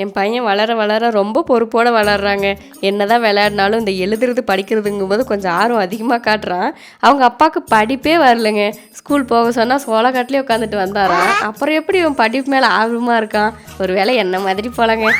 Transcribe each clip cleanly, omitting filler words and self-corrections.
என் பையன் வளர வளர ரொம்ப பொறுப்போடு வளர்றாங்க. என்னதான் விளையாடினாலும் இந்த எழுதுறது படிக்கிறதுங்கும்போது கொஞ்சம் ஆர்வம் அதிகமாக காட்டுறான். அவங்க அப்பாவுக்கு படிப்பே வரலைங்க. ஸ்கூல் போக சொன்னால் சோளக்காட்டிலே உட்காந்துட்டு வந்தாராம். அப்புறம் எப்படி இவன் படிப்பு மேலே ஆர்வமாக இருக்கான்? ஒரு வேளை என்ன மாதிரி போலங்க.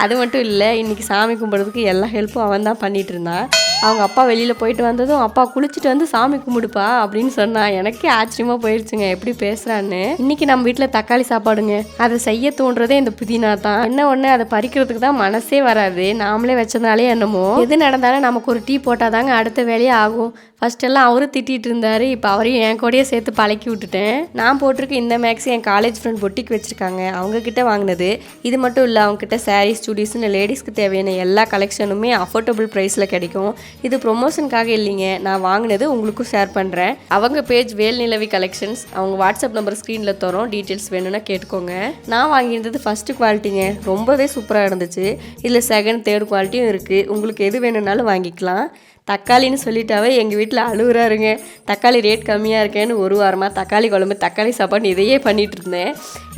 அது மட்டும் இல்லை, இன்றைக்கி சாமி கும்பிட்றதுக்கு எல்லா ஹெல்ப்பும் அவன் தான் பண்ணிகிட்டு இருந்தான். அவங்க அப்பா வெளியில் போயிட்டு வந்ததும், அப்பா குளிச்சுட்டு வந்து சாமி கும்பிடுப்பா அப்படின்னு சொன்னான். எனக்கே ஆச்சரியமாக போயிடுச்சுங்க எப்படி பேசுகிறான்னு. இன்றைக்கி நம்ம வீட்டில் தக்காளி சாப்பாடுங்க. அதை செய்ய தோன்றதே இந்த புதினா தான். என்ன ஒன்று, அதை பறிக்கிறதுக்கு தான் மனசே வராது. நாமளே வச்சதுனாலே என்னமோ எது நடந்தாலும் நமக்கு ஒரு டீ போட்டால் தாங்க அடுத்த வேலையே ஆகும். ஃபஸ்ட்டெல்லாம் அவரும் திட்டிகிட்டு இருந்தார். இப்போ அவரையும் என் கூடயே சேர்த்து பழக்கி விட்டுட்டேன். நான் போட்டிருக்க இந்த மேக்ஸ் என் காலேஜ் ஃப்ரெண்ட் பொட்டிக்கு வச்சுருக்காங்க, அவங்கக்கிட்ட வாங்கினது. இது மட்டும் இல்லை, அவங்கக்கிட்ட சாரீஸ் சுடிஸ்ன்னு லேடிஸ்க்கு தேவையான எல்லா கலெக்ஷனுமே அஃபோர்டபுள் ப்ரைஸில் கிடைக்கும். இது ப்ரொமோஷனுக்காக இல்லைங்க, நான் வாங்கினது உங்களுக்கும் ஷேர் பண்ணுறேன். அவங்க பேஜ் வேல்நிலவி கலெக்ஷன்ஸ். அவங்க வாட்ஸ்அப் நம்பர் ஸ்க்ரீனில் தரோம், டீட்டெயில்ஸ் வேணும்னா கேட்டுக்கோங்க. நான் வாங்கியிருந்தது ஃபஸ்ட்டு குவாலிட்டிங்க, ரொம்பவே சூப்பராக இருந்துச்சு. இதில் செகண்ட் தேர்ட் குவாலிட்டியும் இருக்குது. உங்களுக்கு எது வேணும்னாலும் வாங்கிக்கலாம். தக்காளின்னு சொல்லிட்டாவே எங்கள் வீட்டில் அழுகுறாருங்க. தக்காளி ரேட் கம்மியாக இருக்கேன்னு ஒரு வாரமாக தக்காளி குழம்பு தக்காளி சாப்பாடு இதையே பண்ணிகிட்டு இருந்தேன்.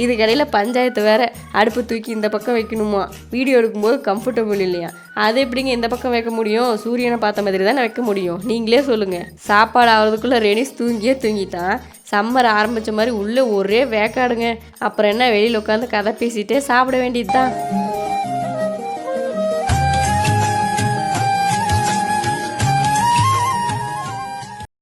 இதுக்கடையில் பஞ்சாயத்து வேறு, அடுப்பு தூக்கி இந்த பக்கம் வைக்கணுமா, வீடியோ எடுக்கும்போது கம்ஃபர்டபுள் இல்லையா. அது எப்படிங்க இந்த பக்கம் வைக்க முடியும்? சூரியனை பார்த்த மாதிரி தானே வைக்க முடியும், நீங்களே சொல்லுங்கள். சாப்பாடு ஆகிறதுக்குள்ளே ரெனிஸ் தூங்கிட்டான். சம்மர் ஆரம்பித்த மாதிரி உள்ளே ஒரே வேக்காடுங்க. அப்புறம் என்ன, வெளியில் உட்காந்து கதை பேசிகிட்டே சாப்பிட வேண்டியது தான்.